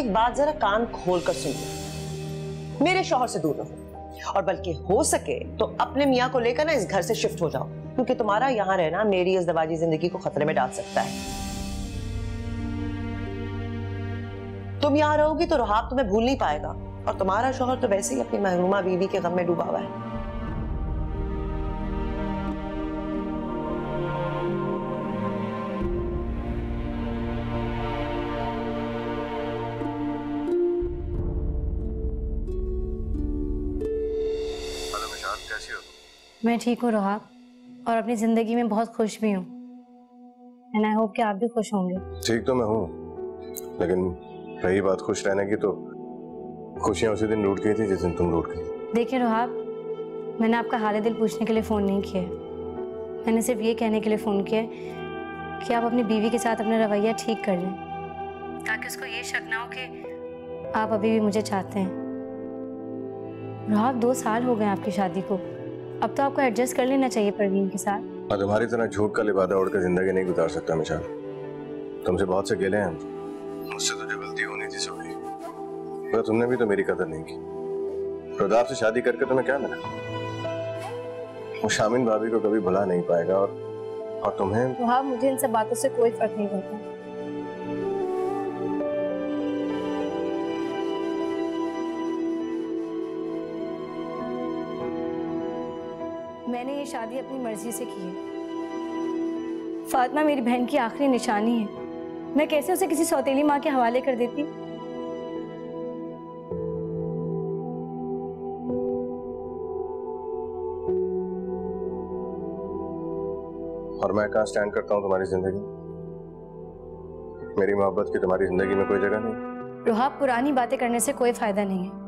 एक बात जरा कान खोल कर सुन लो, मेरे शौहर से दूर रहो और बल्कि हो सके तो अपने मियाँ को लेकर ना इस घर से शिफ्ट हो जाओ, क्योंकि तुम्हारा यहाँ रहना मेरी इस दवाजी जिंदगी को खतरे में डाल सकता है। तुम यहाँ रहोगी तो रुहाब तुम्हें भूल नहीं पाएगा और तुम्हारा शौहर तो वैसे ही अपनी महरूमा बीवी के गम में डूबा हुआ है। मैं ठीक हूँ रुहाब, और अपनी जिंदगी में बहुत खुश भी हूँ। एंड आई होप कि आप भी खुश होंगे। ठीक तो मैं हूँ, लेकिन रही बात खुश रहने की, तो खुशियाँ उसी दिन लूट गई थी जिस दिन तुम लूट गई। देखिए रुहाब, मैंने आपका हाल दिल पूछने के लिए फ़ोन नहीं किया, मैंने सिर्फ ये कहने के लिए फ़ोन किया कि आप अपनी बीवी के साथ अपना रवैया ठीक कर लें, ताकि उसको ये शक ना हो कि आप अभी भी मुझे चाहते हैं। रुहाब 2 साल हो गए आपकी शादी को, अब तो आपको एडजस्ट कर लेना चाहिए परवीन के साथ। मैं तुम्हारी तरह झूठ का लिबादा उड़कर जिंदगी नहीं गुजार सकता मिशाल। तुमसे बहुत से गिले हैं, मुझसे तो जो गलती होनी थी सो गई, पर तुमने भी तो मेरी कदर नहीं की। प्रताप से शादी करके तुम्हें क्या मिला? वो शामिन भाभी को कभी भुला नहीं पाएगा, और तुम्हें। तो हाँ, मुझे इन सब बातों से कोई फर्क नहीं पड़ता। मैंने ये शादी अपनी मर्जी से की है। फातिमा मेरी बहन की आखिरी निशानी है, मैं कैसे उसे किसी सौतेली माँ के हवाले कर देती? और मैं कहाँ स्टैंड करता हूँ तुम्हारी जिंदगी? मेरी मोहब्बत की तुम्हारी जिंदगी में कोई जगह नहीं। रुहाब, पुरानी बातें करने से कोई फायदा नहीं है।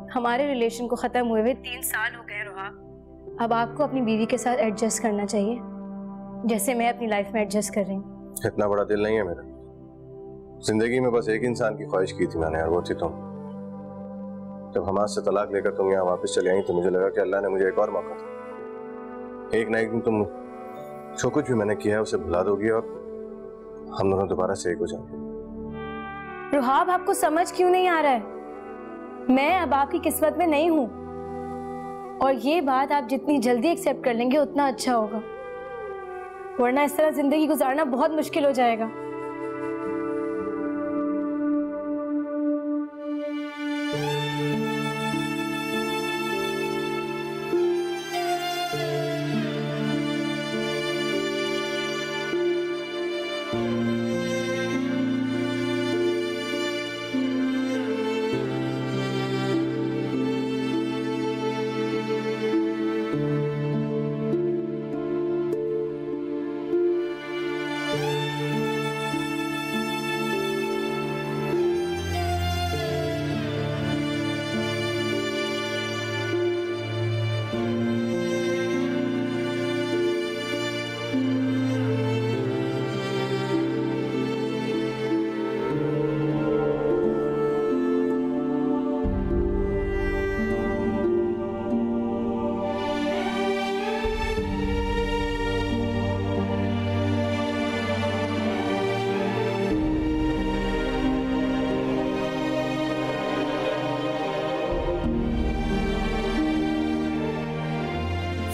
हमारे रिलेशन को खत्म हुए हुए 3 साल हो गए रुहाब। अब आपको अपनी बीवी के साथ एडजस्ट करना चाहिए, जैसे मैं अपनी लाइफ में एडजस्ट कर रही हूँ। इतना बड़ा दिल नहीं है मेरा। जिंदगी में बस एक इंसान की ख्वाहिश की थी मैंने, और वो थी तुम। जब हमारे से तलाक लेकर तुम यहाँ वापस चले आई तो मुझे लगा कि अल्लाह ने मुझे एक और मौका दिया। एक ना एक दिन तुम जो कुछ भी मैंने किया है उसे भुला दोगी और हम दोनों दोबारा से एक हो जाएंगे। रुहाब, आपको समझ क्यों नहीं आ रहा है? मैं अब आपकी किस्मत में नहीं हूं, और ये बात आप जितनी जल्दी एक्सेप्ट कर लेंगे उतना अच्छा होगा, वरना इस तरह जिंदगी गुजारना बहुत मुश्किल हो जाएगा।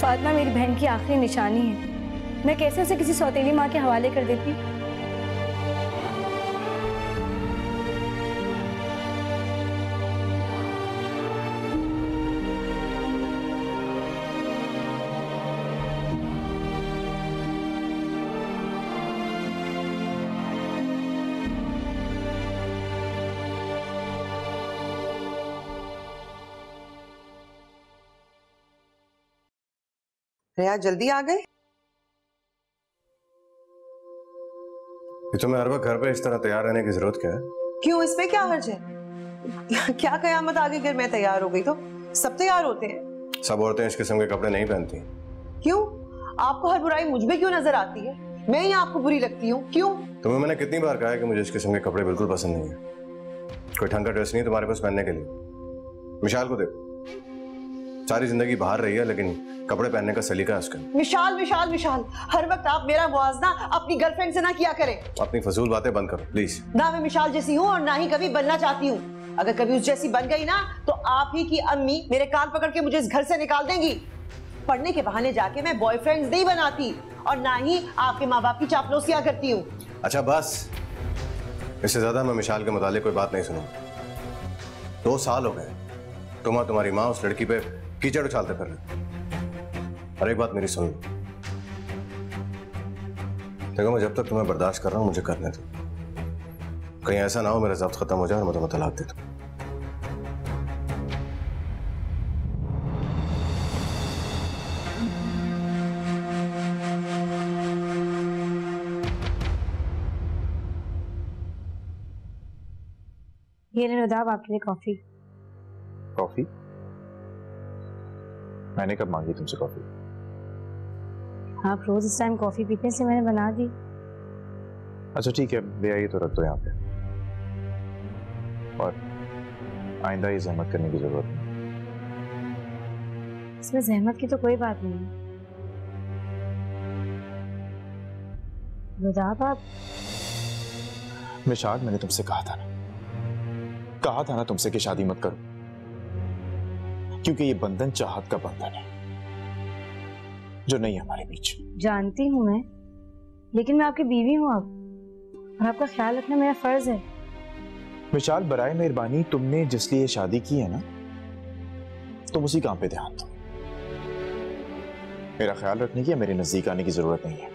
फातिमा मेरी बहन की आखिरी निशानी है, मैं कैसे उसे किसी सौतेली माँ के हवाले कर देती? रिया, जल्दी आ गए? ये तुम्हें हर वक्त घर पे इस तरह तैयार रहने की जरूरत क्या है? क्यों, इसमें क्या हर्ज है? क्या कयामत आ गई अगर मैं तैयार हो गई तो? सब तैयार होते हैं। सब औरतें इस किस्म के कपड़े नहीं पहनती। क्यों? आपको हर बुराई मुझ में क्यों नजर आती है? मैं ही आपको बुरी लगती हूँ, क्यों? तुम्हें मैंने कितनी बार कहा है कि मुझे इस किस्म के कपड़े बिल्कुल पसंद नहीं है। कोई ढंग का ड्रेस नहीं है तुम्हारे पास पहनने के लिए। मिशाल को देखो, सारी जिंदगी बाहर रही है, लेकिन कपड़े पहनने का सलीका है उसका। विशाल विशाल विशाल, हर वक्त आप मेरा मुआवजा अपनी गर्लफ्रेंड से ना किया करें। अपनी फजूल बातें बंद करो प्लीज। ना मैं विशाल जैसी हूँ और ना ही कभी बनना चाहती हूँ। अगर कभी उस जैसी बन गई ना तो आप ही की अम्मी मेरे कान पकड़ के मुझे इस घर से निकाल देंगी। पढ़ने के बहाने जाके मैं बॉयफ्रेंड्स नहीं बनाती और ना ही आपके माँ बाप की चापलूसियां करती हूँ। अच्छा बस, इससे ज्यादा मैं मिशाल के मुतालिक कोई बात नहीं सुनूंगा। 2 साल हो गए तुम और तुम्हारी माँ उस लड़की पे कीचड़ उछालते फिर रहे। और एक बात मेरी सुन लो, देखो मैं जब तक तुम्हें बर्दाश्त कर रहा हूं मुझे करने दो। कहीं ऐसा ना हो मेरा ज़ब्त खत्म हो जाए और मैं तुम्हें तलाक दे दूं। ये ले रुदाब आपके लिए कॉफी। कॉफी? मैंने कब मांगी तुमसे कॉफी? आप रोज इस टाइम कॉफी पीते हैं इसलिए मैंने बना दी। अच्छा ठीक है, ले आइए तो रख दो यहाँ पे। और आइंदा ये जहमत करने की जरूरत नहीं। इसमें जहमत की तो कोई बात नहीं है। रुदाब आप मिशाल, मैंने तुमसे कहा था ना तुमसे कि शादी मत करो, क्योंकि ये बंधन चाहत का बंधन है जो नहीं है हमारे बीच। जानती हूँ मैं, लेकिन मैं आपकी बीवी हूँ अब, और आपका ख्याल रखना मेरा फर्ज है। विशाल, बराए मेहरबानी तुमने जिस लिए शादी की है ना, तुम उसी काम पे ध्यान दो। मेरा ख्याल रखने की मेरे नजदीक आने की जरूरत नहीं है।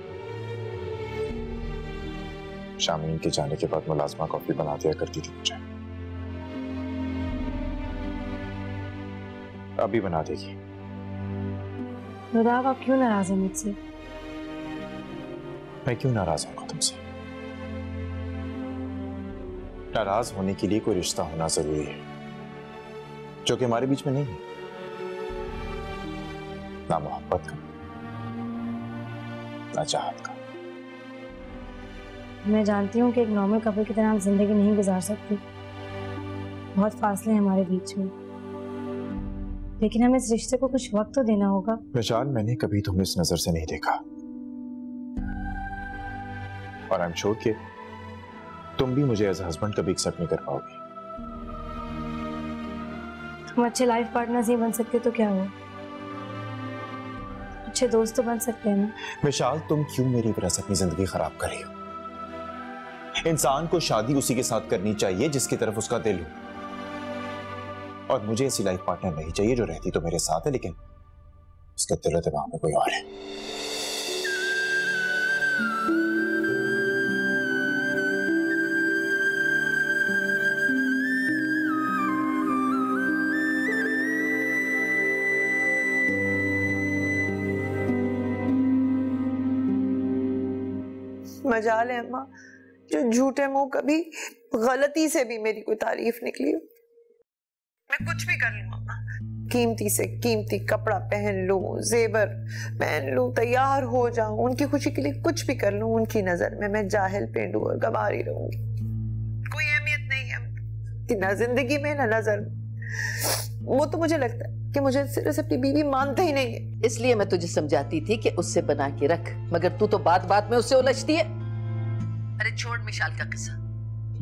शामीन के जाने के बाद मुलाजमा कॉफी बना दिया करती थी मुझे, अभी बना देगी। रुदाब आप क्यों नाराज हैं मुझसे? मैं क्यों नाराज होऊंगा तुमसे? नाराज होने के लिए कोई रिश्ता होना जरूरी है जो कि हमारे बीच में नहीं है। ना मोहब्बत का, ना चाहत का। मैं जानती हूँ कि एक नॉर्मल कपल की तरह हम जिंदगी नहीं गुजार सकते, बहुत फासले हैं हमारे बीच में, लेकिन हमें इस रिश्ते को कुछ वक्त तो देना होगा। विशाल, मैंने कभी तुम्हें इस नजर से नहीं देखा, और आई एम श्योर कि तुम भी मुझे एज हस्बैंड कभी एक्सेप्ट नहीं कर पाओगे। हम अच्छे लाइफ पार्टनर्स नहीं बन सकते तो क्या हुआ, अच्छे दोस्त तो बन सकते हैं ना। विशाल, तुम क्यों मेरी वजह से अपनी जिंदगी खराब कर रही हो? इंसान को शादी उसी के साथ करनी चाहिए जिसकी तरफ उसका दिल हो, और मुझे ऐसी लाइफ पार्टनर नहीं चाहिए जो रहती तो मेरे साथ है लेकिन उसके दिल दिमाग में कोई और है। मजाल है अम्मा जो झूठे मुंह कभी गलती से भी मेरी कोई तारीफ निकली हो। मैं कुछ भी कर लूं अम्मा, कीमती से कीमती कपड़ा पहन लूं, जेबर पहन लूं, तैयार हो जाऊं, उनकी खुशी के लिए कुछ भी कर लूं। उनकी नजर में मैं जाहिल पेंडू और गंवारी रहूंगी, कोई अहमियत नहीं है कि ना जिंदगी में ना नजर में। वो तो मुझे लगता है कि मुझे सिर्फ अपनी बीवी मानते ही नहीं है। इसलिए मैं तुझे समझाती थी कि उससे बना के रख, मगर तू तो बात बात में उससे उलझती है। अरे छोड़ मिशाल का किस्सा,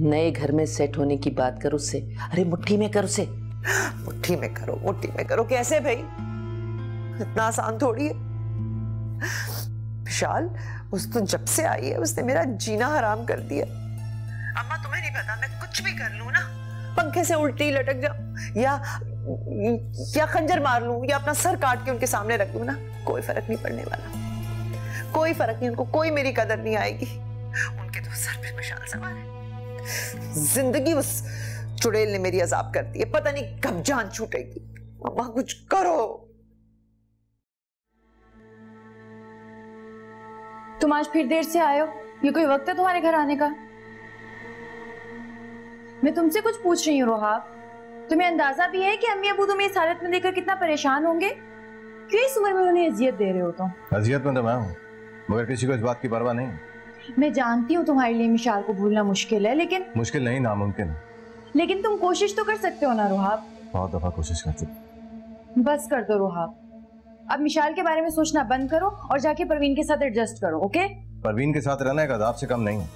नए घर में सेट होने की बात कर उससे। अरे मुट्ठी में कर उसे। मुट्ठी में करो, मुट्ठी में करो कैसे भाई? इतना आसान थोड़ी है। विशाल, उस तो जब से आई है उसने मेरा जीना हराम कर दिया। अम्मा तुम्हें नहीं पता, मैं कुछ भी कर लूं ना, पंखे से उल्टी लटक जाऊं या खंजर मार लूं या अपना सर काट के उनके सामने रख दूं ना, कोई फर्क नहीं पड़ने वाला, कोई फर्क नहीं। उनको कोई मेरी कदर नहीं आएगी। उनके तो सर पे मिशाल सवार है। जिंदगी उस चुड़ैल ने मेरी अजाब कर दी है, पता नहीं कब जान छूटेगी। अम्मा कुछ करो। तुम आज फिर देर से आए हो, ये कोई वक्त है तुम्हारे घर आने का? मैं तुमसे कुछ पूछ रही हूँ रोहाब, तुम्हें अंदाजा भी है कि अम्मी अबू तुम्हें इस हालत में देखकर कितना परेशान होंगे? क्यों इस उम्र में उन्हें अजियत दे रहे हो तुम? अजियत में तो मैं हूँ, मगर किसी को इस बात की परवाह नहीं। मैं जानती हूँ तुम्हारे लिए मिशाल को भूलना मुश्किल है, लेकिन मुश्किल नहीं, नामुमकिन। लेकिन तुम कोशिश तो कर सकते हो ना रोहाब। बहुत दफा कोशिश कर चुकी। बस कर दो रोहाब, अब मिशाल के बारे में सोचना बंद करो और जाके परवीन के साथ एडजस्ट करो, ओके? परवीन के साथ रहना एक अदाब से कम नहीं है।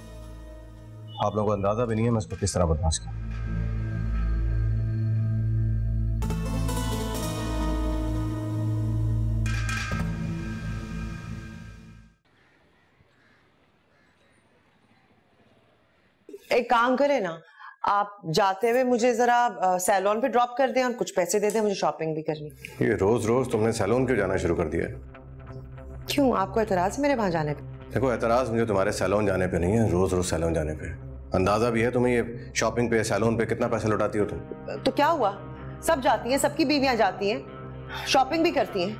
आप लोगों को अंदाजा भी नहीं है मैं इसको किस तरह बर्दाश्त करूं। एक काम करें ना, आप जाते हुए मुझे जरा सैलून पे ड्रॉप कर दें और कुछ पैसे दे दें, मुझे शॉपिंग भी करनी। ये रोज रोज तुमने सैलून क्यों जाना शुरू कर दिया है? क्यों, आपको एतराज है मेरे वहां जाने पे? देखो एतराज मुझे तुम्हारे सैलून जाने पे नहीं है, रोज रोज सैलून जाने पे। अंदाजा भी है तुम्हें ये शॉपिंग पे सैलून पे कितना पैसा लौटाती हो तुम? तो क्या हुआ, सब जाती हैं, सबकी बीवियां जाती हैं, शॉपिंग भी करती हैं,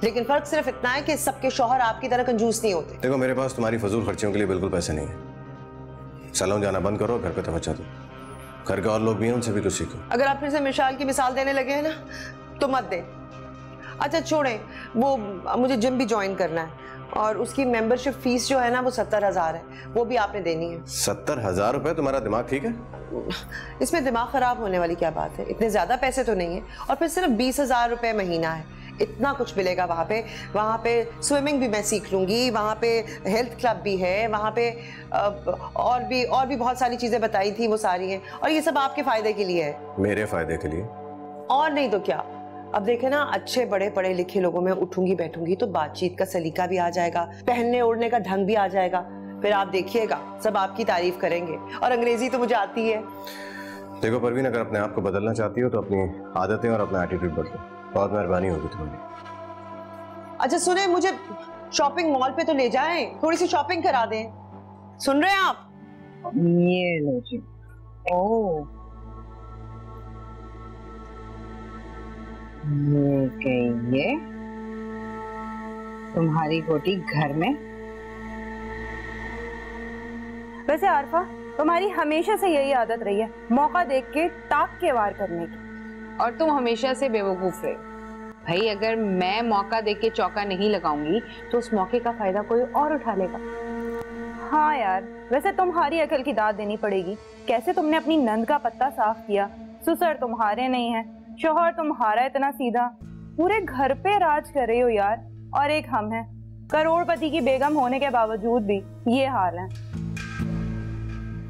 लेकिन फर्क सिर्फ इतना है कि सबके शौहर आपकी तरह कंजूस नहीं होते। देखो मेरे पास तुम्हारी फजूल खर्चियों के लिए बिल्कुल पैसे नहीं है। सैलून जाना बंद करो, घर पे तवज्जो दो। घर के और लोग भी हैं, उनसे भी कुछ सीखो। अगर आप फिर से मिसाल की मिसाल देने लगे हैं ना तो मत दें। अच्छा छोड़ें, वो मुझे जिम भी ज्वाइन करना है और उसकी मेंबरशिप फीस जो है ना वो 70,000 है, वो भी आपने देनी है। 70,000 रुपए? तुम्हारा दिमाग ठीक है? इसमें दिमाग खराब होने वाली क्या बात है, इतने ज्यादा पैसे तो नहीं है, और फिर सिर्फ 20,000 रुपए महीना है, इतना कुछ मिलेगा वहाँ पे। वहाँ पे स्विमिंग भी मैं सीख लूंगी, वहाँ पे हेल्थ क्लब भी है, वहाँ पे और भी बहुत सारी चीजें बताई थी, वो सारी हैं, और ये सब आपके फायदे के लिए है। मेरे फायदे के लिए? और नहीं तो क्या। अब देखे ना, अच्छे बड़े पढ़े लिखे लोगों में उठूंगी बैठूंगी तो बातचीत का सलीका भी आ जाएगा, पहनने ओढ़ने का ढंग भी आ जाएगा, फिर आप देखिएगा सब आपकी तारीफ करेंगे। और अंग्रेजी तो मुझे आती है। देखो परवीन, अगर अपने आप को बदलना चाहती हो तो अपनी आदतें और अपना एटीट्यूड बदलो, बहुत मेहरबानी होगी तुम्हारी। अच्छा सुने, मुझे शॉपिंग मॉल पे तो ले जाएं, थोड़ी सी शॉपिंग करा दें। सुन रहे हैं आप? ये लो जी। ओह, ये तुम्हारी गोटी घर में। वैसे आरफा, तुम्हारी हमेशा से यही आदत रही है, मौका देख के ताक के वार करने की। और तुम हमेशा से बेवकूफ रहे भाई। अगर मैं मौका देख के चौका नहीं लगाऊंगी तो उस मौके का फायदा कोई और उठा लेगा। हाँ यार, वैसे तुम्हारी अकल की दाद देनी पड़ेगी। कैसे तुमने अपनी नंद का पत्ता साफ किया, ससुर तुम्हारे नहीं है, शौहर तुम्हारा इतना सीधा, पूरे घर पे राज कर रही हो यार। और एक हम हैं, करोड़पति की बेगम होने के बावजूद भी ये हाल है।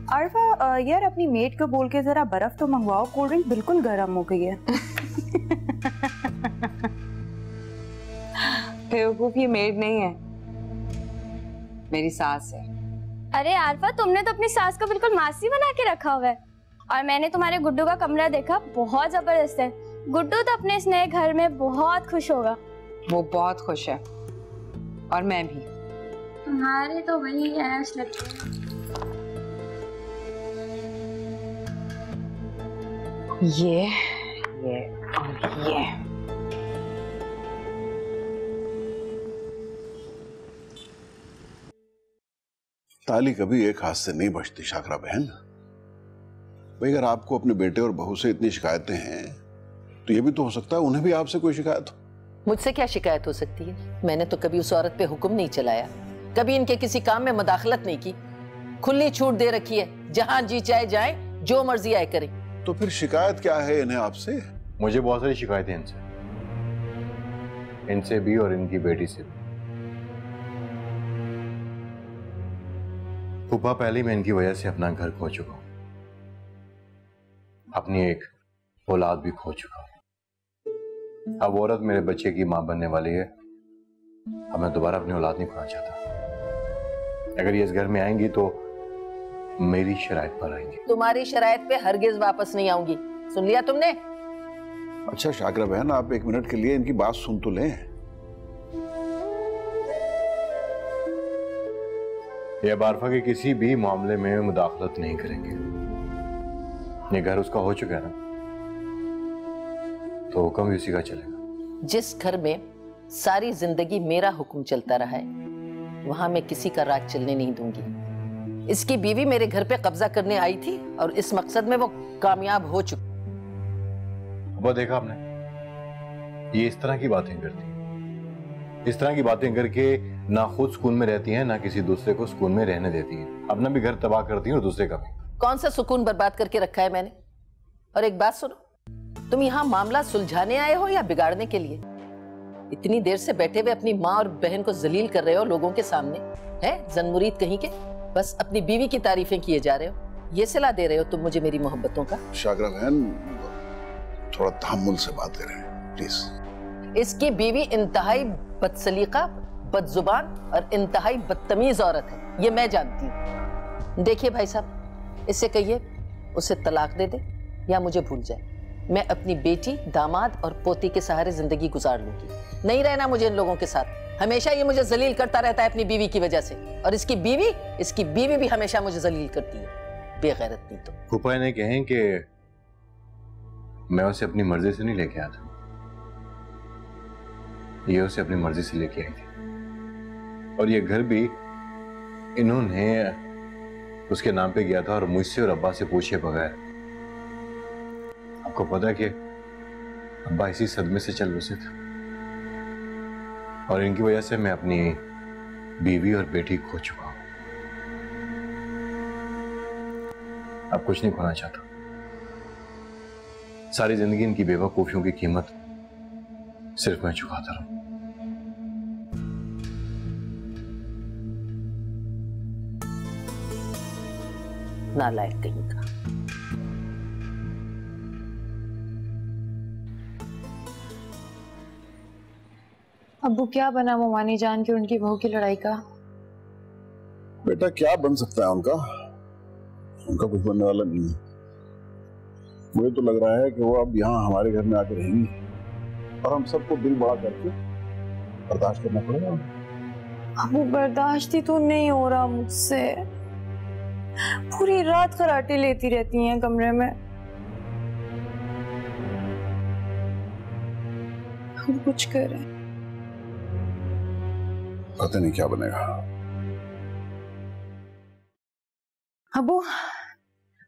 आरफा यार, अपनी मेड को बोल के जरा बर्फ तो मंगवाओ, कोल्ड ड्रिंक बिल्कुल गर्म हो गई है। बेवकूफ, ये मेड नहीं है, मेरी सास है। अरे आरफा, तुमने तो अपनी सास को बिल्कुल मासी बना के रखा हुआ है। और मैंने तुम्हारे गुड्डू का कमरा देखा, बहुत जबरदस्त है। गुड्डू तो अपने इस नए घर में बहुत खुश होगा। वो बहुत खुश है, और मैं भी। तुम्हारे तो वही ऐश लगती ये और ये। ताली कभी एक हाथ से नहीं बचती शाकरा बहन। भाई अगर आपको अपने बेटे और बहू से इतनी शिकायतें हैं तो ये भी तो हो सकता है उन्हें भी आपसे कोई शिकायत हो। मुझसे क्या शिकायत हो सकती है? मैंने तो कभी उस औरत पे हुक्म नहीं चलाया, कभी इनके किसी काम में मदाखलत नहीं की। खुली छूट दे रखी है, जहां जी चाहे जाए, जो मर्जी आए करें। तो फिर शिकायत क्या है इन्हें आपसे? मुझे बहुत सारी शिकायतें इनसे भी और इनकी बेटी से भी। फूफा, पहले मैं इनकी वजह से अपना घर खो चुका हूं, अपनी एक औलाद भी खो चुका हूं। अब औरत मेरे बच्चे की मां बनने वाली है, अब मैं दोबारा अपनी औलाद नहीं खोना चाहता। अगर ये इस घर में आएंगी तो मेरी शराइत पर आएंगी। तुम्हारी शराइत पे हरगिज वापस नहीं आऊंगी, सुन लिया तुमने? अच्छा शाकरा बहन, आप एक मिनट के लिए इनकी बात सुन तो लें। ये बारफा के किसी भी मामले में मुदाखलत नहीं करेंगे। ये घर उसका हो चुका है ना, तो हुक्म भी उसी का चलेगा। जिस घर में सारी जिंदगी मेरा हुक्म चलता रहा है, वहां मैं किसी का राज चलने नहीं दूंगी। इसकी बीवी मेरे घर पे कब्जा करने आई थी और इस मकसद में वो कामयाब हो चुकी। वो देखा आपने, ये इस तरह की बातें करती है, इस तरह की बातें करके ना खुद सुकून में रहती हैं, ना किसी दूसरे को सुकून में रहने देती हैं। अपना भी घर तबाह करती हैं और दूसरे का भी। कौन सा सुकून बर्बाद करके रखा है मैंने? और एक बात सुनो, तुम यहाँ मामला सुलझाने आए हो या बिगाड़ने के लिए? इतनी देर से बैठे हुए अपनी माँ और बहन को जलील कर रहे हो लोगों के सामने, है जनमुरीद कहीं के। बस अपनी बीवी की तारीफें किए जा रहे हो, ये सिला दे रहे हो तुम मुझे मेरी मोहब्बतों का। शाकरा बहन, थोड़ा तहम्मुल से बात करें प्लीज। इसकी बीवी इंतहाई बदसलीका, बदजुबान और इंतहाई बदतमीज औरत है, ये मैं जानती हूँ। देखिए भाई साहब, इससे कहिए उसे तलाक दे दे या मुझे भूल जाए। मैं अपनी बेटी, दामाद और पोती के सहारे जिंदगी गुजार लूंगी। नहीं रहना मुझे इन लोगों के साथ। हमेशा ये मुझे जलील करता रहता है अपनी बीवी की वजह से, और इसकी बीवी भी हमेशा मुझे जलील करती है। बेगैरत नहीं तो। फूफा ने कहें कि मैं उसे अपनी मर्जी से नहीं लेके आया था, ये उसे अपनी मर्जी से लेके आई थी। और ये घर भी इन्होंने उसके नाम पे किया था और मुझसे और अब्बा से पूछे बगैर। आपको पता है कि अब्बा इसी सदमे से चल बसे थे और इनकी वजह से मैं अपनी बीवी और बेटी खो चुका हूं। अब कुछ नहीं खोना चाहता। सारी जिंदगी इनकी बेवकूफियों की कीमत सिर्फ मैं चुकाता रहूं। नालायक कहीं का। अब्बू, क्या बना मोमानी जान के उनकी बहू की लड़ाई का? बेटा क्या बन सकता है उनका कुछ बनने वाला नहीं है। मुझे तो लग रहा है कि वो अब यहाँ हमारे घर में आके रहेंगी और हम सबको दिल बड़ा करके बर्दाश्त करना पड़ेगा। अब्बू, बर्दाश्त ही तो नहीं हो रहा मुझसे। पूरी रात खराटे लेती रहती हैं कमरे में। हम कुछ करें। पता नहीं क्या बनेगा। अब्बू,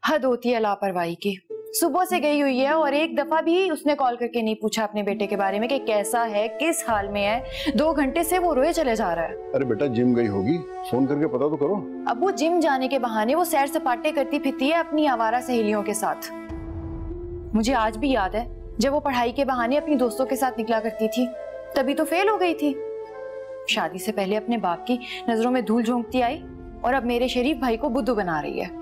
हद होती है लापरवाही की। सुबह से गई हुई है और एक दफा भी उसने कॉल करके नहीं पूछा अपने बेटे के बारे में कि कैसा है, किस हाल में है। 2 घंटे से वो रोए चले जा रहा है। अरे बेटा, जिम गई होगी, फोन करके पता तो करो। अब्बू, जिम जाने के बहाने वो सैर सपाटे करती फिरती है अपनी आवारा सहेलियों के साथ। मुझे आज भी याद है जब वो पढ़ाई के बहाने अपनी दोस्तों के साथ निकला करती थी, तभी तो फेल हो गई थी। शादी से पहले अपने बाप की नजरों में धूल झोंकती आई और अब मेरे शरीफ भाई को बुद्धू बना रही है।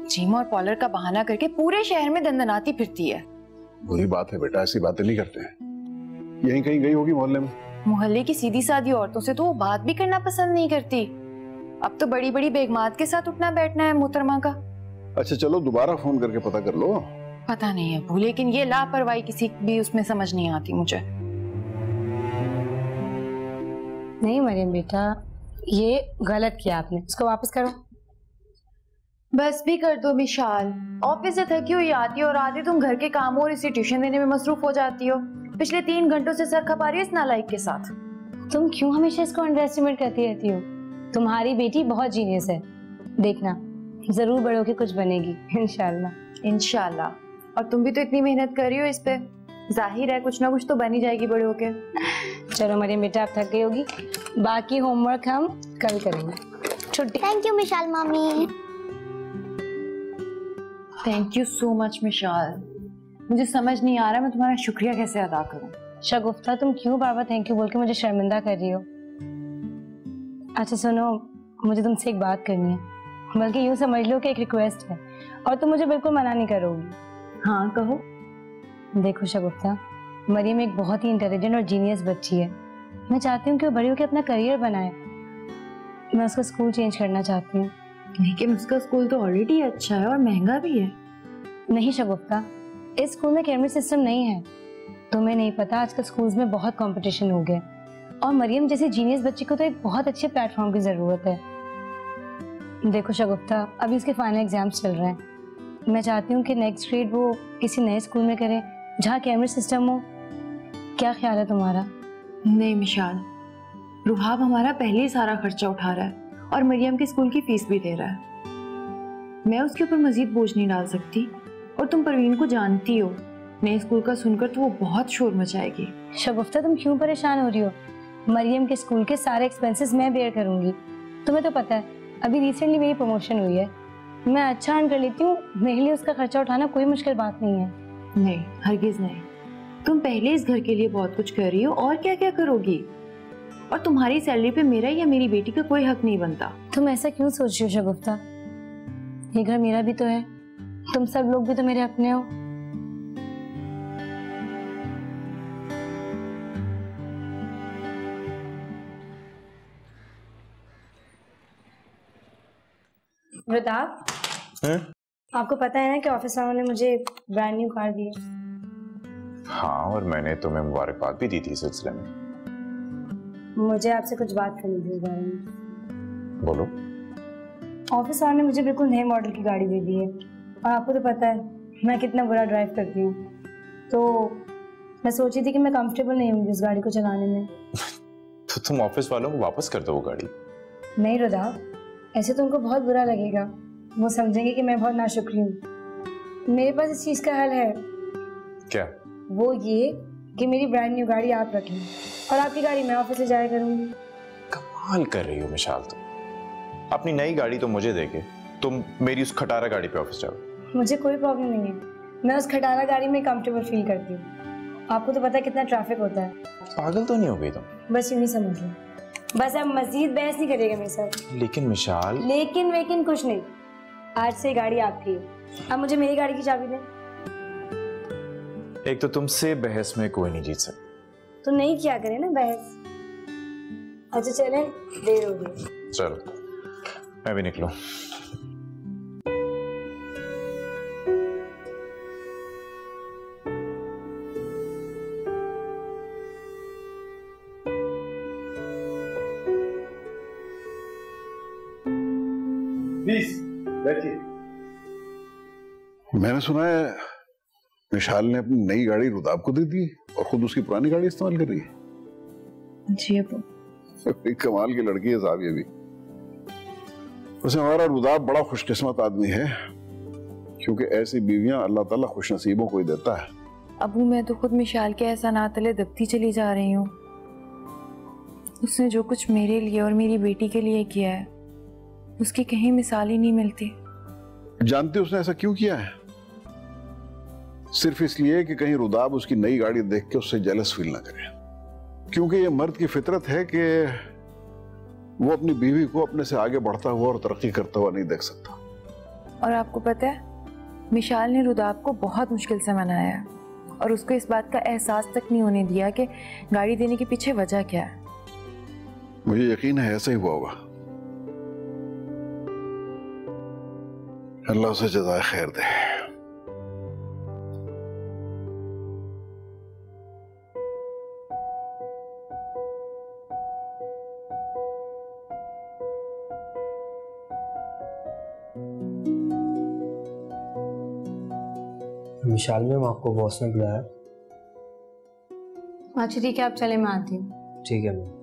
जिम और पार्लर का बहाना करके पूरे शहर में दंदनाती फिरती है। बुरी बात है बेटा, ऐसी बातें नहीं करते हैं। यहीं कहीं गई होगी मोहल्ले में। मोहल्ले की सीधी सादी औरतों से तो वो बात भी करना पसंद नहीं करती। अब तो बड़ी बड़ी बेगमात के साथ उठना बैठना है मोहतरमा का। अच्छा चलो, दोबारा फोन करके पता कर लो। पता नहीं है, लेकिन ये लापरवाही किसी भी उसमें समझ नहीं आती मुझे। नहीं मरियम बेटा, ये गलत किया आपने, इसको वापस करो। बस भी कर दो विशाल। ऑफिस से थकी हुई आती हो और आधी तुम घर के कामों और इसे ट्यूशन देने में मसरूफ हो जाती हो। पिछले 3 घंटों से सर खपा रही है इस नालायक के साथ। तुम क्यों हमेशा इसको अंडर एस्टिमेट करती रहती हो? तुम्हारी बेटी बहुत जीनियस है, देखना जरूर बड़ों के कुछ बनेगी इंशाल्लाह। इंशाल्लाह। और तुम भी तो इतनी मेहनत कर रही हो इस पे, जाहिर है कुछ ना कुछ तो बन ही जाएगी बड़े होके। चलो मरियम बेटा, आप थक गई होगी, बाकी होमवर्क हम कल करेंगे। छुट्टी। थैंक यू मिशाल मामी। Thank you so much Mishal. मुझे समझ नहीं आ रहा मैं तुम्हारा शुक्रिया कैसे अदा करूं। शगुफ्ता, तुम क्यों बार बार थैंक यू बोल के मुझे शर्मिंदा कर रही हो? अच्छा सुनो, मुझे तुमसे एक बात करनी है, बल्कि यूं समझ लो कि एक रिक्वेस्ट है, और तुम मुझे बिल्कुल मना नहीं करोगी। हाँ कहो। देखो शगुफ्ता, मरियम एक बहुत ही इंटेलिजेंट और जीनियस बच्ची है। मैं चाहती हूँ कि वो बड़ी होकर अपना करियर बनाए। मैं उसका स्कूल चेंज करना चाहती हूँ। लेकिन उसका स्कूल तो ऑलरेडी अच्छा है और महंगा भी है। नहीं शगुफ्ता, इस स्कूल में कैमरे सिस्टम नहीं है। तुम्हें नहीं पता, आजकल स्कूल्स में बहुत कंपटीशन हो गया, और मरियम जैसी जीनियस बच्ची को तो एक बहुत अच्छे प्लेटफॉर्म की जरूरत है। देखो शगुफ्ता, अभी उसके फाइनल एग्जाम्स चल रहे हैं। मैं चाहती हूँ कि नेक्स्ट ग्रेड वो किसी नए स्कूल में करे जहाँ कैमरे सिस्टम हो। क्या ख्याल है तुम्हारा? नहीं मिशाल, रुहाब हमारा पहले ही सारा खर्चा उठा रहा है और मरियम की स्कूल की फीस भी दे रहा है। मैं उसके ऊपर मजीद बोझ नहीं डाल सकती। और तुम परवीन को जानती हो, नए स्कूल का सुनकर तो वो बहुत शोर मचाएगी। शगुफ्ता, तुम क्यों परेशान हो रही हो? मरियम के स्कूल के सारे एक्सपेंसेस मैं बेयर करूंगी। तुम्हें तो पता है अभी रिसेंटली मेरी प्रमोशन हुई है, मैं अच्छा अर्न कर लेती हूँ। मेरे लिए उसका खर्चा उठाना कोई मुश्किल बात नहीं है। नहीं, हरगिज नहीं। तुम पहले इस घर के लिए बहुत कुछ कर रही हो, और क्या क्या करोगी? और तुम्हारी सैलरी पे मेरा या मेरी बेटी का कोई हक नहीं बनता। तुम ऐसा क्यों सोच रही हो शगुफ्ता? ये घर मेरा भी तो है, तुम सब लोग भी तो मेरे अपने हो। प्रताप, आपको पता है ना कि ऑफिस वालों ने मुझे ब्रांड न्यू कार दी है। हाँ, और मैंने तुम्हें मुबारकबाद भी दी थी इस सिलसिले में। मुझे आपसे कुछ बात करनी थी इस बारे में। बोलो। ऑफिस वालों ने मुझे बिल्कुल नए मॉडल की गाड़ी दे दी है, और आपको तो पता है मैं कितना बुरा ड्राइव करती हूँ, तो मैं सोची थी कि मैं कंफर्टेबल नहीं हूँ इस गाड़ी को चलाने में। तो तुम ऑफिस वालों को वापस कर दो वो गाड़ी। नहीं रुदा, ऐसे तो उनको बहुत बुरा लगेगा, वो समझेंगे कि मैं बहुत नाशुक्री हूँ। मेरे पास इस चीज का हल है। क्या? वो ये कि मेरी ब्रांड न्यू गाड़ी आप रखें और आपकी गाड़ी मैं ऑफिस से जाया करूंगी। कमाल कर रही हो मिशाल, तुम अपनी नई गाड़ी तो मुझे देके तुम मेरी उस खटारा गाड़ी पे ऑफिस जाओ। मुझे कोई प्रॉब्लम नहीं है, मैं उस खटारा गाड़ी में कंफर्टेबल फील करती हूँ। आपको तो पता है कितना ट्रैफिक होता है। पागल तो नहीं हो गई तुम? बस यूं ही समझ लो। बस अब मजीद बहस नहीं करेगा मेरे साथ। लेकिन मिशाल। लेकिन कुछ नहीं, आज से गाड़ी आपकी है। अब मुझे मेरी गाड़ी की चाबी दें। एक तो तुमसे बहस में कोई नहीं जीत सकता। तो नहीं किया करे ना बहस। अच्छा चलें, देर हो गई। चलो मैं भी निकलूं। प्लीज बैठिए। मैंने सुना है विशाल ने अपनी नई गाड़ी रुदाब को दे दी और खुद उसकी पुरानी गाड़ी इस्तेमाल कर रही है। जी अब्बू। कमाल की लड़की है साहब ये भी। वैसे हमारा रुदाब बड़ा खुशकिस्मत आदमी है, क्योंकि ऐसी बीवियां अल्लाह ताला खुशनसीबों को ही देता है। अबू मैं तो खुद मिशाल के एहसानात तले दबती चली जा रही हूँ। उसने जो कुछ मेरे लिए और मेरी बेटी के लिए किया है, उसकी कहीं मिसाल ही नहीं मिलती। जानते उसने ऐसा क्यों किया है? सिर्फ इसलिए कि कहीं रुदाब उसकी नई गाड़ी देख के उससे जेलस फील ना करे, क्योंकि ये मर्द की फितरत है कि वो अपनी बीवी को अपने से आगे बढ़ता हुआ और तरक्की करता हुआ नहीं देख सकता। और आपको पता है, मिशाल ने रुदाब को बहुत मुश्किल से मनाया और उसको इस बात का एहसास तक नहीं होने दिया कि गाड़ी देने के पीछे वजह क्या है। मुझे यकीन है ऐसा ही हुआ होगा। अल्लाह उसे जज़ाए खैर दे। विशाल मैम, आपको बॉस ने बुलाया। अच्छा ठीक है, आप चले, मैं आती हूँ। ठीक है मैम।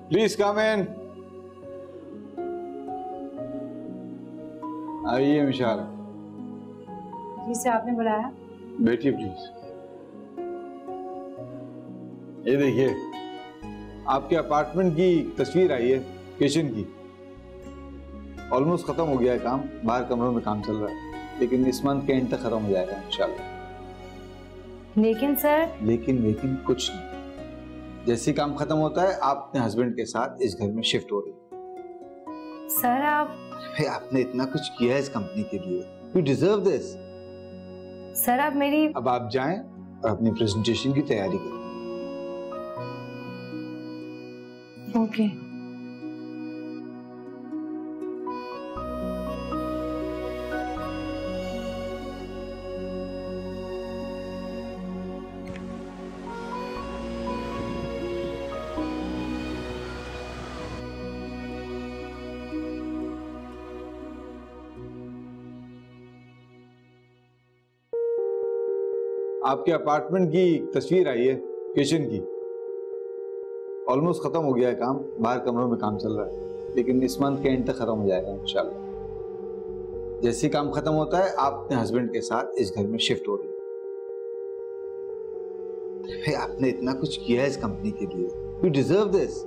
प्लीज कम इन। आइए मिशाल। जिसे आपने बुलाया। बैठिए प्लीज। ये देखिए, आपके अपार्टमेंट की तस्वीर आई है, किचन की। ऑलमोस्ट खत्म हो गया है काम, बाहर कमरों में काम चल रहा है, लेकिन इस मंथ के एंड तक खत्म हो जाएगा इंशाल्लाह। लेकिन सर। लेकिन कुछ नहीं। जैसे काम खत्म होता है, आप अपने हस्बैंड के साथ इस घर में शिफ्ट हो रही है। सर आप। आपने इतना कुछ किया है इस कंपनी के लिए, यू डिजर्व दिस। सर आप मेरी। अब आप जाएं और अपनी प्रेजेंटेशन की तैयारी करें। ओके। आपके अपार्टमेंट की तस्वीर आई है, किचन की। ऑलमोस्ट खत्म हो गया है काम, बाहर कमरों में काम चल रहा है, लेकिन इस मंथ के एंड तक खत्म हो जाएगा इंशाल्लाह। जैसे काम खत्म होता है, आप अपने हस्बैंड के साथ इस घर में शिफ्ट हो रही है। आपने इतना कुछ किया है इस कंपनी के लिए, You deserve this.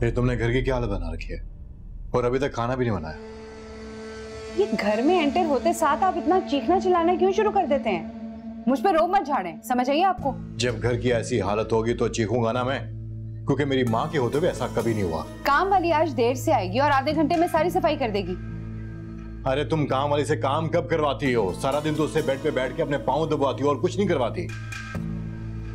ये तुमने घर की क्या हालत बना रखी है और अभी तक खाना भी नहीं बनाया। ये घर में एंटर होते साथ आप इतना चीखना चिल्लाना क्यों शुरू कर देते हैं? मुझ पर रोब मत झाड़ें, समझ आइए आपको। जब घर की ऐसी हालत होगी तो चीखूंगा ना मैं, क्योंकि मेरी माँ के होते हुए ऐसा कभी नहीं हुआ। काम वाली आज देर से आएगी और आधे घंटे में सारी सफाई कर देगी। अरे तुम काम वाली से काम कब करवाती हो? सारा दिन तो उससे बेड पे बैठ के अपने पाँव दबाती हो और कुछ नहीं करवाती।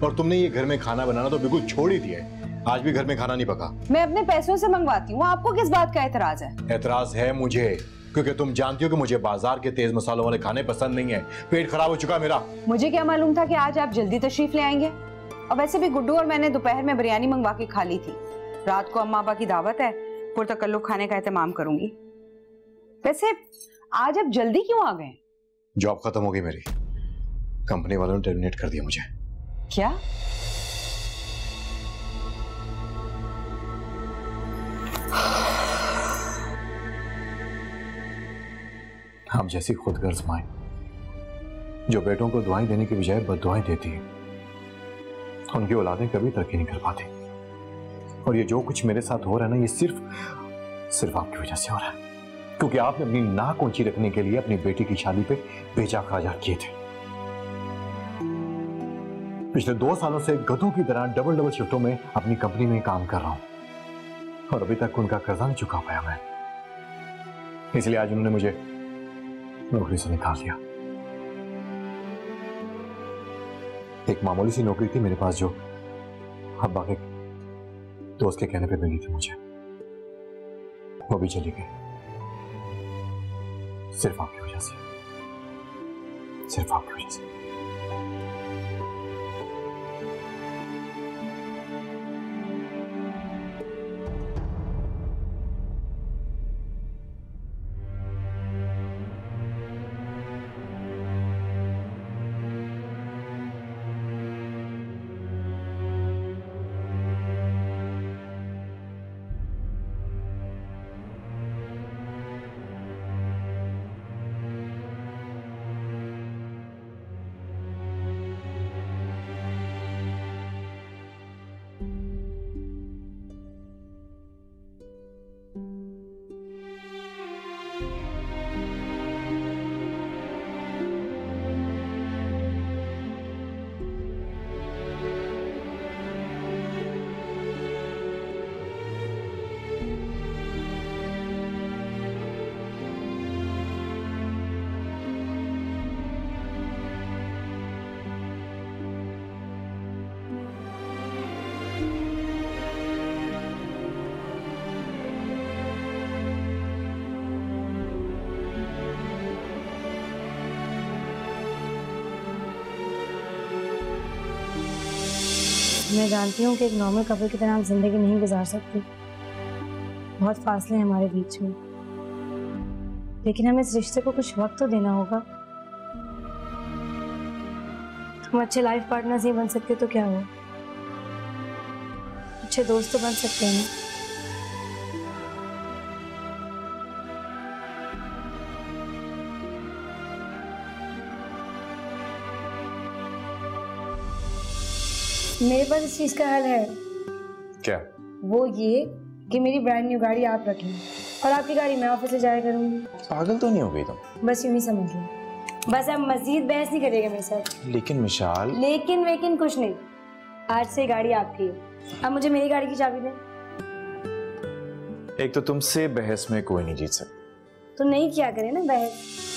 और तुमने ये घर में खाना बनाना तो बिल्कुल छोड़ ही दिया है। आज भी घर में खाना नहीं पका। मैं अपने पैसों से मंगवाती हूँ, आपको किस बात का एतराज है? एतराज है मुझे, क्योंकि तुम जानती हो कि मुझे बाजार के तेज मसालों वाले खाने पसंद नहीं है। पेट खराब हो चुका मेरा। मुझे क्या मालूम था कि आज आप जल्दी तशरीफ ले आएंगे। और वैसे भी गुड्डू और मैंने दोपहर में बिरयानी मंगवा के खा ली थी। रात को अम्मा अब्बा की दावत है, पुरतकल्लुफ खाने का एहतमाम करूंगी। वैसे आज आप जल्दी क्यों आ गए? जॉब खत्म हो गई मेरी, कंपनी वालों ने टर्मिनेट कर दिया मुझे। क्या? हम जैसी खुदगर्ज माएं जो बेटों को दुआएं देने की बजाय बददुआएं देती है, उनकी औलादें कभी तरक्की नहीं कर पाती। और ये जो कुछ मेरे साथ हो रहा है ना, ये सिर्फ आपकी वजह से हो रहा है, क्योंकि आपने अपनी नाक ऊंची रखने के लिए अपनी बेटी की शादी पे बेजा खराजात किए थे। पिछले 2 सालों से गधों की तरह डबल शिफ्टों में अपनी कंपनी में काम कर रहा हूं और अभी तक उनका कर्जा नहीं चुका पाया मैं। इसलिए आज उन्होंने मुझे नौकरी से निकाल दिया। एक मामूली सी नौकरी थी मेरे पास जो अब्बा के दोस्त के कहने पे मिली थी मुझे, वो भी चली गई। सिर्फ आपकी वजह से, सिर्फ आपकी वजह से। मैं जानती हूँ कि एक नॉर्मल कपल की तरह आप जिंदगी नहीं गुजार सकती, बहुत फासले हैं हमारे बीच में, लेकिन हमें इस रिश्ते को कुछ वक्त तो देना होगा। हम अच्छे लाइफ पार्टनर्स नहीं बन सकते तो क्या हुआ, अच्छे दोस्त तो बन सकते हैं ना। मेरे पास इस चीज का हल है। क्या? वो ये कि मेरी ब्रांड न्यू गाड़ी आप रखें और आपकी गाड़ी मैं ऑफिस से जाया करूंगी। पागल तो नहीं हो गई तुम? बस यूं ही समझ लो। बस अब मजीद बहस नहीं करेगा मेरे साथ। लेकिन विशाल। लेकिन कुछ नहीं, आज से गाड़ी आपकी है। अब मुझे मेरी गाड़ी की चाबी दें। एक तो तुमसे बहस में कोई नहीं जीत सकता। तो नहीं किया करे ना बहस।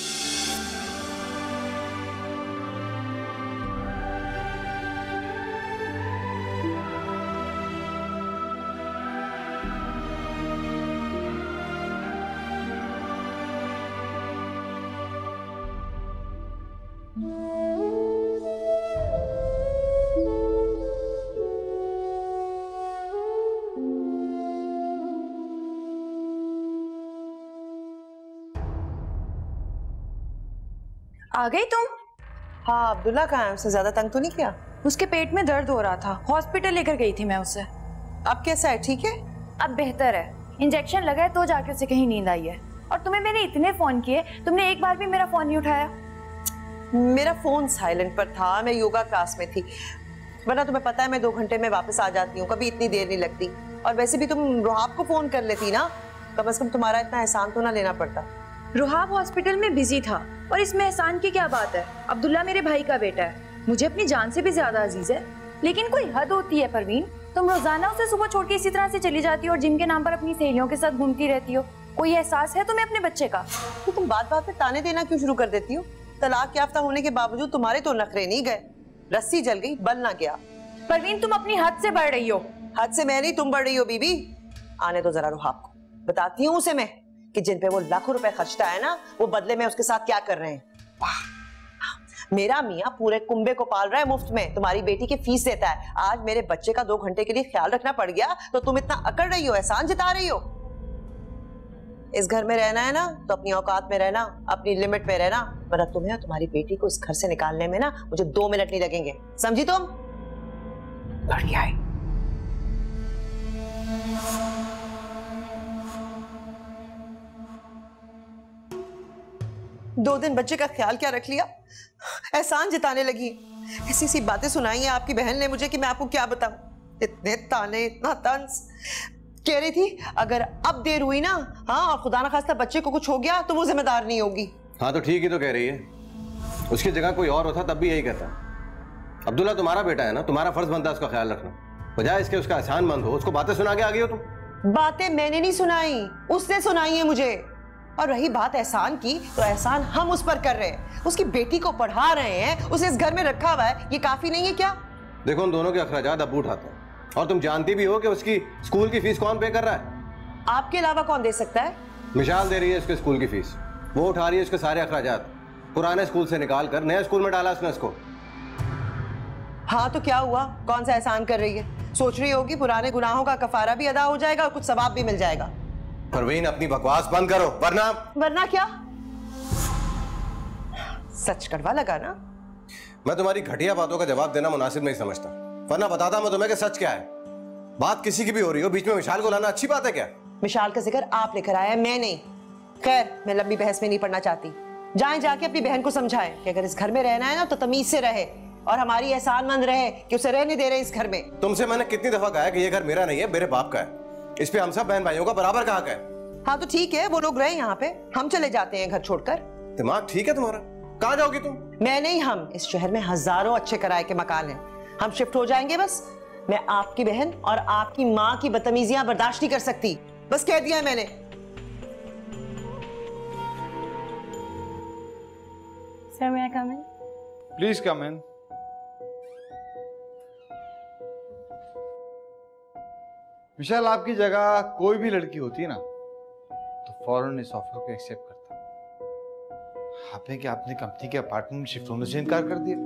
आ गई तुम? हाँ, अब्दुल्ला कहाँ है? उससे ज्यादा तंग तो नहीं किया? उसके पेट में दर्द हो रहा था, हॉस्पिटल लेकर गई थी मैं उसे। अब कैसा है? ठीक है? अब बेहतर है, इंजेक्शन लगा है तो जाके उसे कहीं नींद आई है। और तुम्हें मैंने इतने फोन किए, तुमने एक बार भी मेरा फोन नहीं उठाया। मेरा फोन साइलेंट पर था, मैं योगा क्लास में थी, वरना तुम्हें पता है मैं 2 घंटे में वापस आ जाती हूँ, कभी इतनी देर नहीं लगती। और वैसे भी तुम रुहाब को फोन कर लेती ना, कम से कम तुम्हारा इतना एहसान तो ना लेना पड़ता। रुहाब हॉस्पिटल में बिजी था और इसमें एहसान की क्या बात है? अब्दुल्ला मेरे भाई का बेटा है, मुझे अपनी जान से भी ज्यादा अजीज है। लेकिन कोई हद होती है परवीन, तुम रोजाना उसे सुबह छोड़ के इसी तरह से चली जाती हो और जिम के नाम पर अपनी सहेलियों के साथ घूमती रहती हो। कोई एहसास है तुम्हें अपने बच्चे का? तो तुम बात बात पे ताने देना क्यों शुरू कर देती हो? तलाक याफ्ता होने के बावजूद तुम्हारे तो नखरे नहीं गए, रस्सी जल गई, बल ना गया। परवीन तुम अपनी हद से बढ़ रही हो। हद से मैं नहीं, तुम बढ़ रही हो बीबी। आने दो जरा रुहाब को, बताती हूँ उसे मैं कि जिन पे वो लाखों रुपए खर्चता है ना, वो बदले में उसके साथ क्या कर रहे हैं। मेरा मियाँ पूरे कुंबे को पाल रहा है मुफ्त में, तुम्हारी बेटी की फीस देता है। आज मेरे बच्चे का 2 घंटे के लिए ख्याल रखना पड़ गया तो तुम इतना अकड़ रही हो, एहसान जता रही हो। इस घर में रहना है ना तो अपनी औकात में रहना, अपनी लिमिट में रहना, वरना तुम्हें और तुम्हारी बेटी को इस घर से निकालने में ना मुझे 2 मिनट नहीं लगेंगे, समझी तुम? बढ़िया है। दो दिन बच्चे का ख्याल क्या रख लिया, एहसान जिताने लगी। ऐसी सी बातें सुनाई है आपकी बहन ने मुझे कि मैं आपको क्या बताऊं। इतने ताने, इतना तंज। कह रही थी अगर अब देर हुई ना, हाँ, और खुदा ना खास्ता बच्चे को कुछ हो गया तो वो जिम्मेदार नहीं होगी। हाँ तो ठीक ही तो कह रही है, उसकी जगह कोई और होता तब भी यही कहता। अब्दुल्ला तुम्हारा बेटा है ना, तुम्हारा फर्ज बनता है उसका ख्याल रखना, बजाय इसके उसका एहसान मंद हो, उसको बातें सुना के आ गई हो तुम। बातें मैंने नहीं सुनाई, उसने सुनाई है मुझे। और रही बात एहसान की, तो एहसान हम उस पर कर रहे हैं, उसकी बेटी को पढ़ा रहे हैं, उसे इस घर में रखा हुआ है, ये काफी नहीं है क्या? देखो उन दोनों के अखराजात अब्बू उठाते हैं, और तुम जानती भी हो कि उसकी स्कूल की फीस कौन पे कर रहा है? आपके अलावा कौन दे सकता है? मिशाल दे रही है इसके स्कूल की फीस, वो उठा रही है उसके सारे अखराजात, पुराने स्कूल से निकाल कर नए स्कूल में डाला उसने इसको। हाँ तो क्या हुआ, कौन सा एहसान कर रही है? सोच रही होगी पुराने गुनाहों का कफारा भी अदा हो जाएगा और कुछ सवाब भी मिल जाएगा। परवीन अपनी बकवास बंद करो, वरना क्या? सच कड़वा लगा ना? मैं तुम्हारी घटिया बातों का जवाब देना मुनासिब नहीं समझता, वरना बताता मैं तुम्हें कि सच क्या है। बात किसी की भी हो रही हो, बीच में विशाल को लाना अच्छी बात है क्या? विशाल का जिक्र आप लेकर आया, मैं नहीं। खैर, मैं लंबी बहस में नहीं पड़ना चाहती। जाएं जाके अपनी बहन को समझाएं कि अगर इस घर में रहना है ना तो तमीज से रहे और हमारी एहसानमंद रहे कि उसे रहने दे रहे इस घर में। तुमसे मैंने कितनी दफा कहा कि ये घर मेरा नहीं है, मेरे बाप का है, इस पे हम सब बहन भाइयों का बराबर का हक है। हाँ तो ठीक है, वो लोग रहे यहाँ पे, हम चले जाते हैं घर छोड़कर। दिमाग ठीक है तुम्हारा? कहाँ जाओगी तुम? मैं नहीं, हम। इस शहर में हजारों अच्छे किराए के मकान हैं, हम शिफ्ट हो जाएंगे बस। मैं आपकी बहन और आपकी माँ की बदतमीजियां बर्दाश्त नहीं कर सकती, बस कह दिया है मैंने। सर मैं कम इन? प्लीज कम इन। विशाल, आपकी जगह कोई भी लड़की होती ना तो फौरन इस ऑफर को एक्सेप्ट करता। आपने क्या अपनी कंपनी के अपार्टमेंट में शिफ्ट होने से इनकार कर दिया?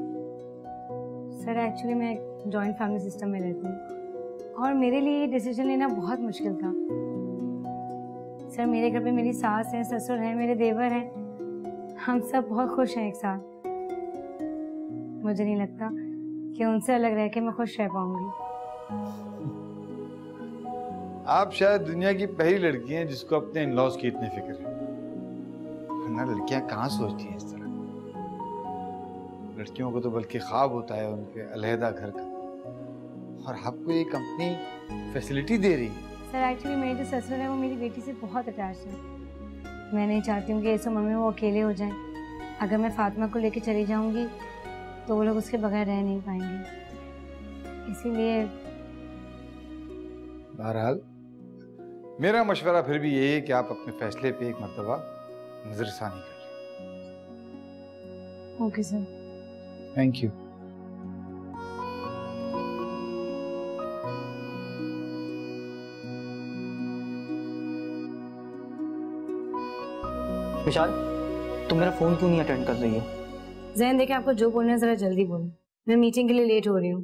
सर एक्चुअली मैं एक जॉइंट फैमिली सिस्टम में रहती हूँ और मेरे लिए ये डिसीजन लेना बहुत मुश्किल था। सर मेरे घर पे मेरी सास है, ससुर है, मेरे देवर हैं, हम सब बहुत खुश हैं एक साथ। मुझे नहीं लगता कि उनसे अलग रह के मैं खुश रह पाऊंगी। आप शायद दुनिया की पहली लड़की हैं जिसको अपने इन-लॉज की इतनी फिक्र है, वरना लड़कियां कहाँ सोचती हैं इस तरह। लड़कियों को तो बल्कि ख्वाब होता है उनके अलहदा घर का, और आपको ये कंपनी फैसिलिटी दे रही है। सर एक्चुअली मेरे जो ससुर है वो मेरी बेटी से बहुत अटैच है। मैं नहीं चाहती हूँ कि इस उम्र में वो अकेले हो जाएं। अगर मैं फातिमा को लेके चली जाऊंगी तो वो लोग उसके बगैर रह नहीं पाएंगे, इसीलिए। बहरहाल मेरा मशवरा फिर भी यही है कि आप अपने फैसले पे एक मर्तबा नजरसानी कर लें। Okay sir. Thank you. Vishal, तुम मेरा फोन क्यों नहीं अटेंड कर रही हो? जहन देखे आपको जो बोलना है जरा जल्दी बोलो, मैं मीटिंग के लिए लेट हो रही हूँ।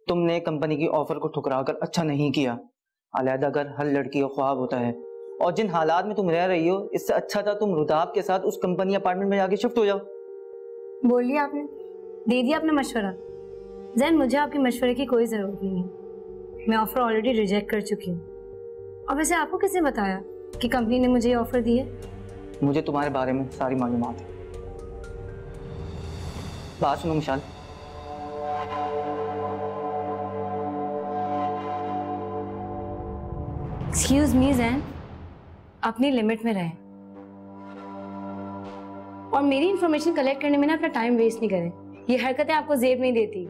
तुमने कंपनी की ऑफर को ठुकरा कर अच्छा नहीं किया। अलहदा घर हर लड़की का ख्वाब होता है, और जिन हालात में तुम रह रही हो इससे अच्छा था तुम रुदाब के साथ उस कंपनी अपार्टमेंट में जाके शिफ्ट हो जाओ। बोल लिया आपने, दे दिया आपने मशवरा। जैन मुझे आपके मशवरे की कोई जरूरत नहीं है, मैं ऑफर ऑलरेडी रिजेक्ट कर चुकी हूँ। और वैसे आपको किसने बताया कि कंपनी ने मुझे ये ऑफर दी है? मुझे तुम्हारे बारे में सारी मालूमात है। बात सुनो विशाल, एक्सक्यूज मी जैन, अपनी लिमिट में रहें और मेरी इंफॉर्मेशन कलेक्ट करने में ना अपना टाइम वेस्ट नहीं करें। ये हरकतें आपको जेब नहीं देती।